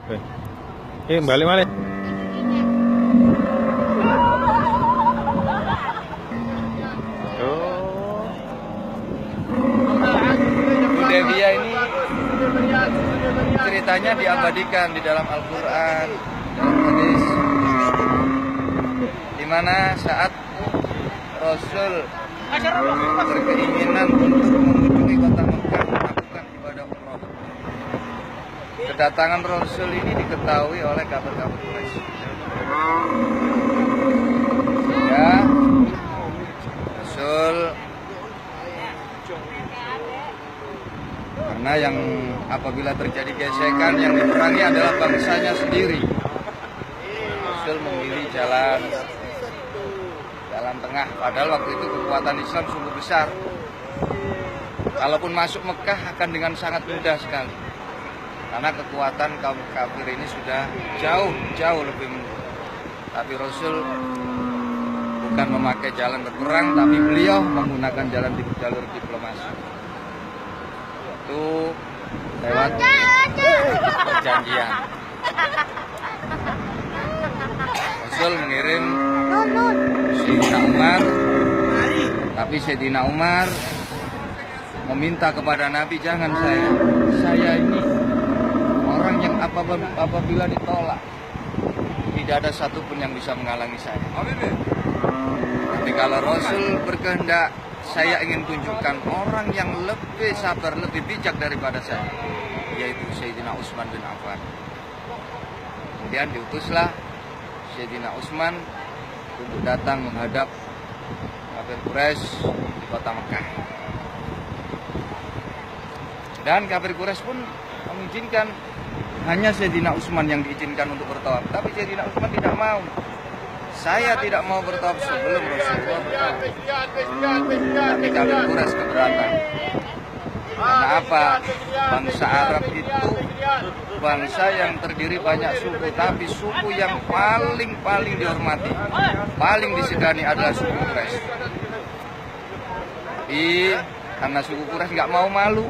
Balik balik. Hudaybiyah ini ceritanya diabadikan di dalam Al-Quran, dalam hadis, di mana saat Rasul berkeinginan untuk mengunjungi kota Mekah melakukan ibadah umrah. Kedatangan Rasul ini diketahui oleh kafir-kafir Quraisy. Ya, Rasul karena yang apabila terjadi gesekan yang diperangi adalah bangsanya sendiri. Rasul memilih jalan tengah, padahal waktu itu kekuatan Islam sungguh besar. Kalaupun masuk Mekah akan dengan sangat mudah sekali, karena kekuatan kaum kafir ini sudah jauh lebih mudah. Tapi Rasul bukan memakai jalan berperang, tapi beliau menggunakan jalur diplomasi. Itu lewat perjanjian. Rasul mengirim Sayyidina Umar, tapi Sayyidina Umar meminta kepada Nabi, jangan saya ini orang yang apabila ditolak tidak ada satupun yang bisa menghalangi saya. Tapi kalau Rasul berkehendak, saya ingin tunjukkan orang yang lebih sabar, lebih bijak daripada saya, yaitu Sayyidina Utsman bin Affan. Kemudian diutuslah Sayyidina Utsman untuk datang menghadap kafir Quraisy di kota Mekah. Dan kafir Quraisy pun mengizinkan, hanya Sayyidina Utsman yang diizinkan untuk bertawaf. Tapi Sayyidina Utsman tidak mau. Saya tidak mau bertawaf sebelum Rasulullah bertawaf. Tapi kafir Quraisy keberatan. Karena apa? Bangsa Arab itu bangsa yang terdiri banyak suku, tapi suku yang paling dihormati, paling disegani adalah suku Quraisy. Karena suku Quraisy nggak mau malu,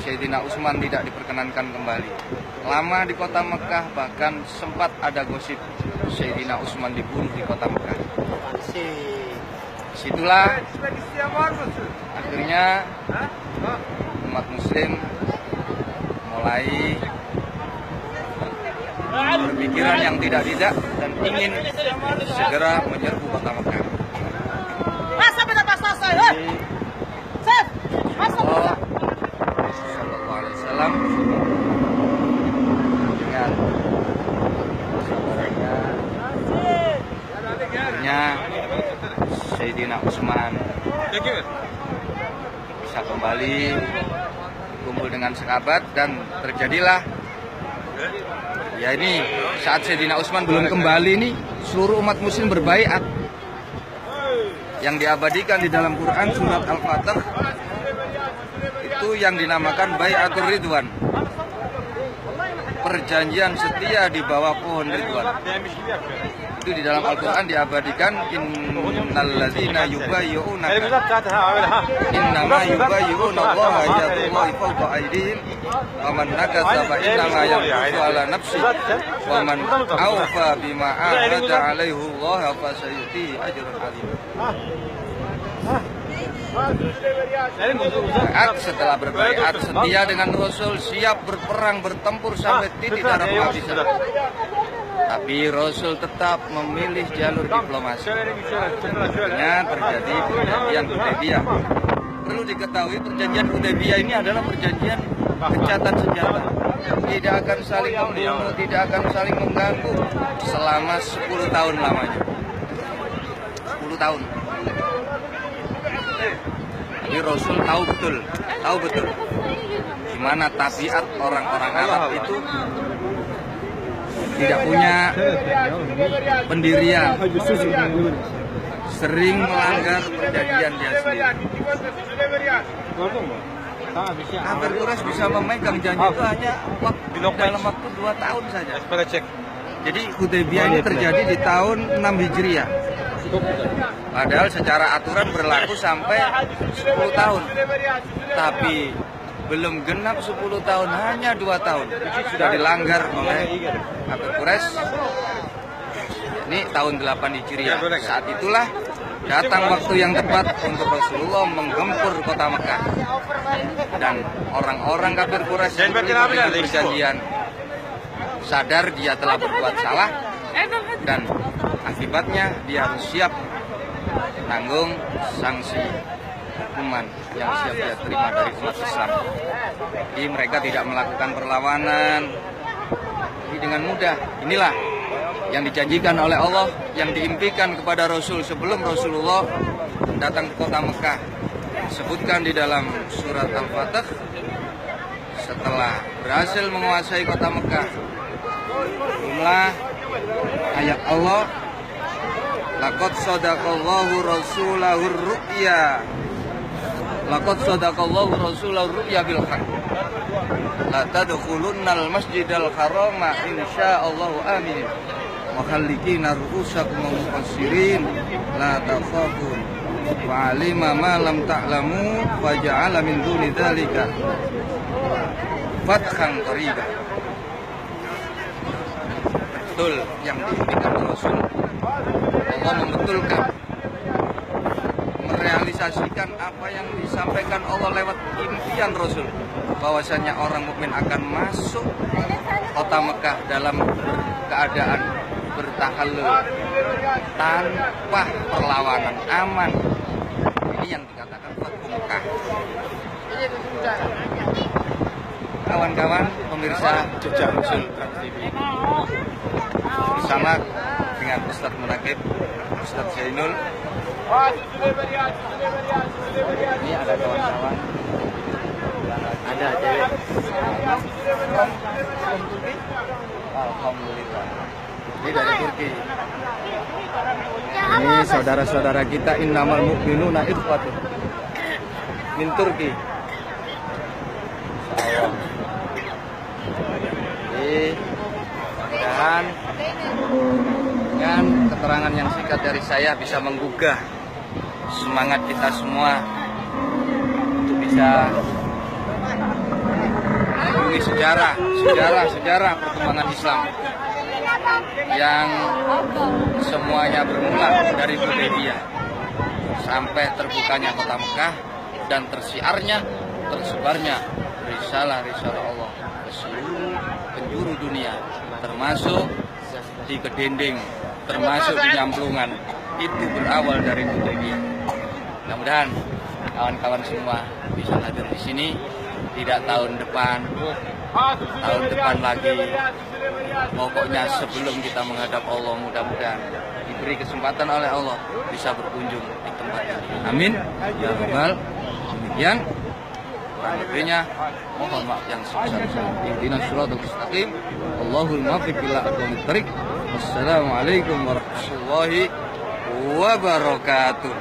Sayyidina Utsman tidak diperkenankan kembali. Lama di kota Mekah, bahkan sempat ada gosip Sayyidina Utsman dibunuh di kota Mekah. Situlah akhirnya umat Muslim mulai berpikiran yang tidak dan ingin segera menyerbu kota Mekah. Sallallahu alaihi wasallam dengan saudaranya, akhirnya Sayyidina Utsman bisa kembali kumpul dengan sahabat, dan terjadilah ya ini saat Sayyidina Utsman belum kembali nih, seluruh umat muslim berbaiat yang diabadikan di dalam Quran surat Al-Fatr, itu yang dinamakan Bai'atur Ridwan, perjanjian setia di bawah pohon Ridwan. Itu di dalam Al-Quran diabadikan, innalladzina yubayyi'unaka innama yubayyi'unallaha yadullahi fawqa aydihim wa man nakatha fa innama yankusu ala nafsihi wa man awfa bima ahada alaihi Allah fa sayutihi ajran 'azima. Setelah berbaiat setia dengan Rasul, siap berperang bertempur sampai titik darah penghabisan, tapi Rasul tetap memilih jalur diplomasi. Akhirnya terjadi perjanjian Hudaybiyah. Perlu diketahui, perjanjian Hudaybiyah ini adalah perjanjian gencatan senjata. Tidak akan saling membunuh, tidak akan saling mengganggu selama 10 tahun lamanya. 10 tahun. Jadi Rasul tahu betul gimana tabiat orang-orang Arab itu tidak punya pendirian, sering melanggar perjanjian dia sendiri. Kafir Quraisy bisa memegang janji itu hanya dalam waktu 2 tahun saja. Jadi Hudaybiyah ini terjadi di tahun 6 Hijriah. Padahal secara aturan berlaku sampai 10 tahun. Tapi belum genap 10 tahun, hanya 2 tahun sudah dilanggar oleh kafir Quraisy. Ini tahun 8 Hijriah. Saat itulah datang waktu yang tepat untuk Rasulullah menggempur kota Mekah. Dan orang-orang kafir Quraisy yang terlibat dengan perjanjian sadar dia telah berbuat salah, dan akibatnya dia harus siap tanggung sanksi hukuman yang siap dia terima dari umat Islam. Jadi mereka tidak melakukan perlawanan. Jadi dengan mudah, inilah yang dijanjikan oleh Allah, yang diimpikan kepada Rasul sebelum Rasulullah datang ke kota Mekah. Disebutkan di dalam surat Al-Fatih, setelah berhasil menguasai kota Mekah, jumlah ayat Allah, laqad sadaqallahu rasulahu ru'ya, laqad sadaqallahu rasulahu ru'ya bil haqq, la tadkhulunnal masjidal harama insyaallahu aminin muhallikina ru'usakum wa muqassirin la takhafun wa alima ma lam ta'lamu wa ja'ala min duni dzalika fathan qariba. Betul yang diimpikan Rasul. Allah membetulkan, merealisasikan apa yang disampaikan Allah lewat impian Rasul, bahwasanya orang mukmin akan masuk kota Mekah dalam keadaan bertahallul tanpa perlawanan, aman. Ini yang dikatakan Fathu Mekah. Kawan-kawan pemirsa Jejak Rasul Trans TV, bersama dengan Ustadz Munakib, Ustadz Zainul. Ini ada kawan-kawan, ada cewek. Alhamdulillah. Ini dari Turki. Ini saudara-saudara kita, innamal mu'minuna ikhwatun min Turki. Jadi mudah-mudahan dengan keterangan yang singkat dari saya bisa menggugah semangat kita semua untuk bisa mengenai sejarah perkembangan Islam yang semuanya bermula dari Hudaybiyah sampai terbukanya kota Mekah dan tersebarnya risalah-risalah Allah ke seluruh penjuru dunia, termasuk di Kedending, termasuk di Nyamplungan. Itu berawal dari Hudaybiyah. Mudah-mudahan kawan-kawan semua bisa hadir di sini, tidak tahun depan lagi. Pokoknya sebelum kita menghadap Allah, mudah-mudahan diberi kesempatan oleh Allah bisa berkunjung di tempat ini. Amin ya rabbal. Demikian kurang lebihnya, mohon maaf yang sebesar-besarnya. Ihdinas siratal mustaqim. Allahul muwaffiq ila aqwamit thariq. Wassalamualaikum warahmatullahi wabarakatuh.